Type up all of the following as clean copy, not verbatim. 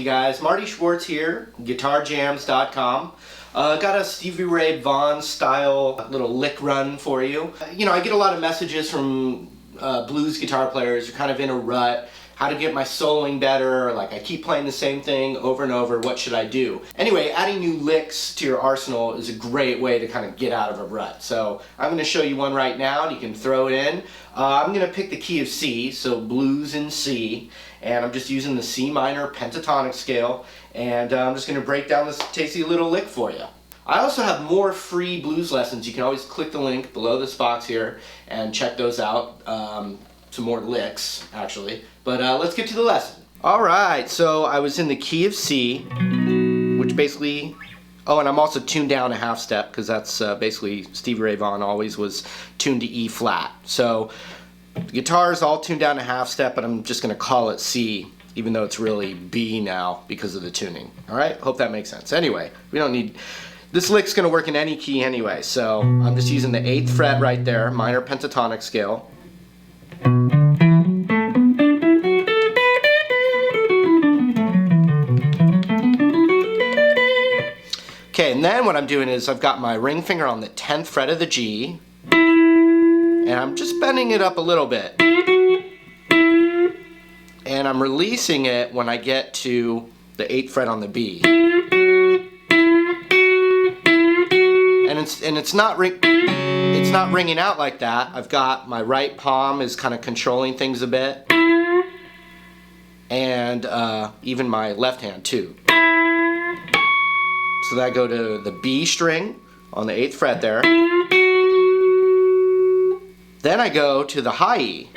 you guys? Marty Schwartz here, GuitarJams.com. Got a Stevie Ray Vaughan style little lick run for you. I get a lot of messages from blues guitar players who are kind of in a rut, how to get my soloing better, like I keep playing the same thing over and over, what should I do? Anyway, adding new licks to your arsenal is a great way to kind of get out of a rut. So I'm going to show you one right now and you can throw it in. I'm going to pick the key of C, so blues in C, and I'm just using the C minor pentatonic scale, and I'm just going to break down this tasty little lick for you. I also have more free blues lessons. You can always click the link below this box here and check those out. Some more licks, actually. But let's get to the lesson. Alright, so I was in the key of C, which basically... Oh, and I'm also tuned down a half step, because that's basically Stevie Ray Vaughan always was tuned to E flat. So the guitar is all tuned down a half step, but I'm just going to call it C, even though it's really B now because of the tuning. Alright, hope that makes sense. Anyway, we don't need... This lick's going to work in any key anyway, so I'm just using the 8th fret right there, minor pentatonic scale. Okay, and then what I'm doing is I've got my ring finger on the 10th fret of the G, and I'm just bending it up a little bit. And I'm releasing it when I get to the 8th fret on the B. And it's not ringing out like that. I've got my right palm is kind of controlling things a bit, and even my left hand too. So then I go to the B string on the 8th fret there. Then I go to the high E.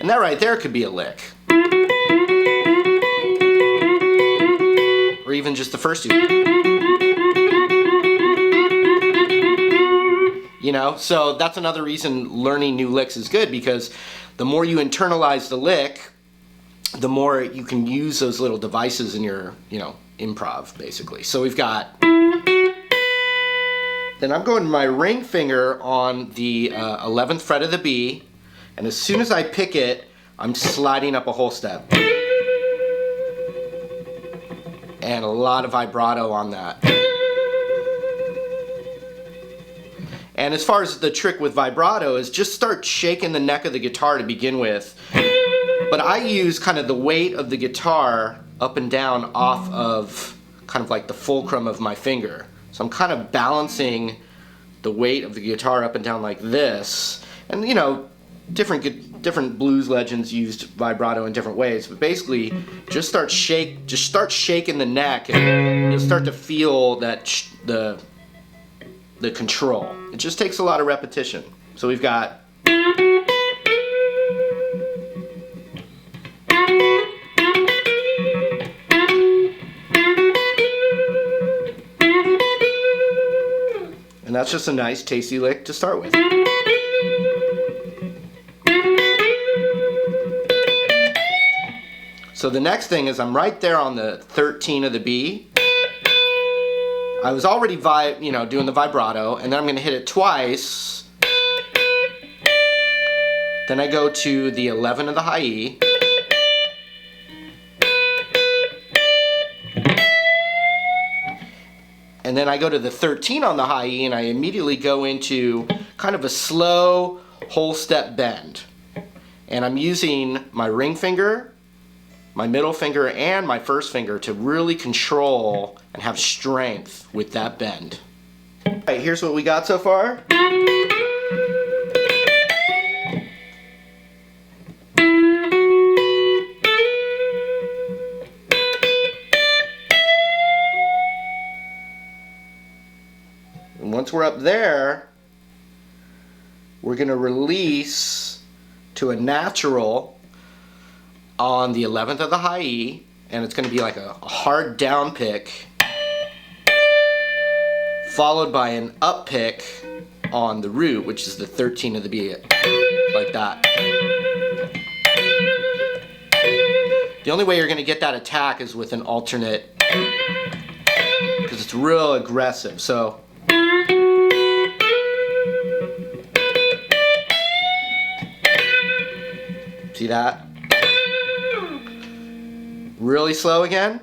And that right there could be a lick. Or even just the first two. So that's another reason learning new licks is good, because the more you internalize the lick, the more you can use those little devices in your, improv, basically. So we've got... Then I'm going to my ring finger on the 11th fret of the B, and as soon as I pick it, I'm sliding up a whole step. And a lot of vibrato on that. And as far as the trick with vibrato is just start shaking the neck of the guitar to begin with. But I use kind of the weight of the guitar up and down off of kind of like the fulcrum of my finger. So I'm kind of balancing the weight of the guitar up and down like this. And different blues legends used vibrato in different ways, but basically just start shaking the neck, and you'll start to feel that the control. It just takes a lot of repetition. So we've got and that's just a nice tasty lick to start with. So the next thing is I'm right there on the 13 of the B. I was already doing the vibrato, and then I'm going to hit it twice. Then I go to the 11 of the high E. And then I go to the 13 on the high E, and I immediately go into kind of a slow whole step bend. And I'm using my ring finger, my middle finger, and my first finger to really control and have strength with that bend. Alright, here's what we got so far. And once we're up there, we're going to release to a natural on the 11th of the high E, and it's going to be like a hard down pick, followed by an up pick on the root, which is the 13 of the B, like that. The only way you're going to get that attack is with an alternate, because it's real aggressive. So See that? Really slow again.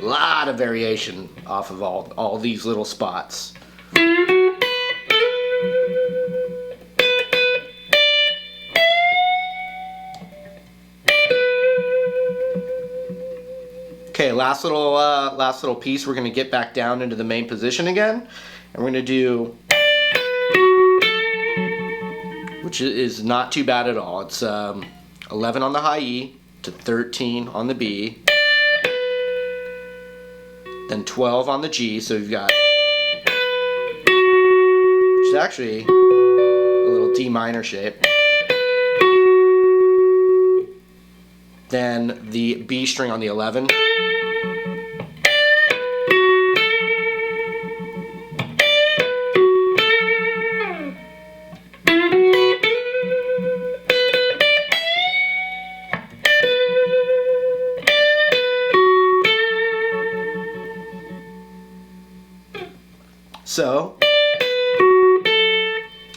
Lot of variation off of all these little spots. Okay, last little piece. We're going to get back down into the main position again, and we're going to do, which is not too bad at all. It's 11 on the high E to 13 on the B, then 12 on the G. So you've got, which is actually a little D minor shape. Then the B string on the 11. So,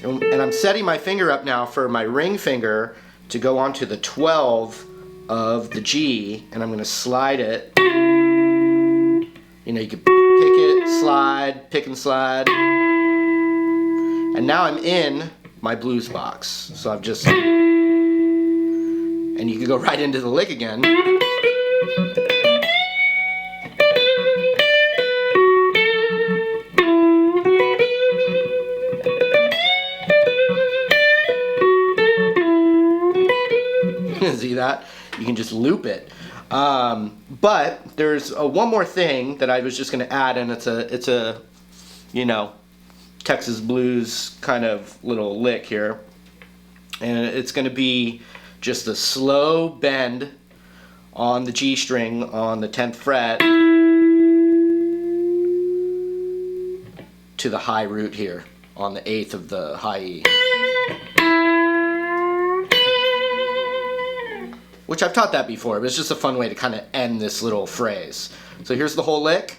and I'm setting my finger up now for my ring finger to go onto the 12 of the G, and I'm going to slide it. You know, you can pick it, slide, pick and slide. And now I'm in my blues box. So I've just, and you can go right into the lick again. See that? You can just loop it. But there's one more thing that I was just going to add, and it's a you know, Texas blues kind of little lick here, and it's going to be just a slow bend on the G string on the 10th fret to the high root here on the 8th of the high E. Which I've taught that before, but it's just a fun way to kind of end this little phrase. So here's the whole lick.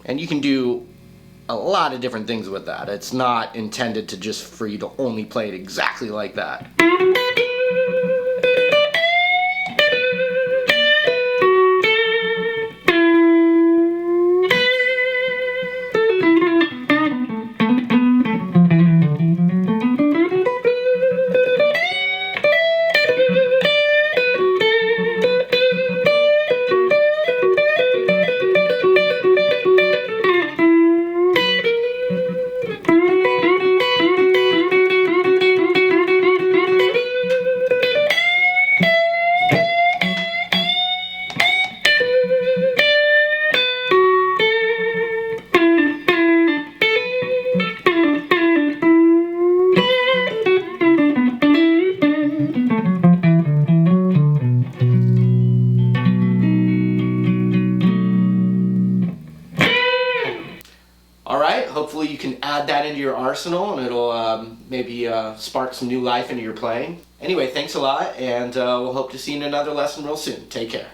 And you can do a lot of different things with that. It's not intended to just for you to only play it exactly like that. Alright, hopefully you can add that into your arsenal, and it'll maybe spark some new life into your playing. Anyway, thanks a lot, and we'll hope to see you in another lesson real soon. Take care.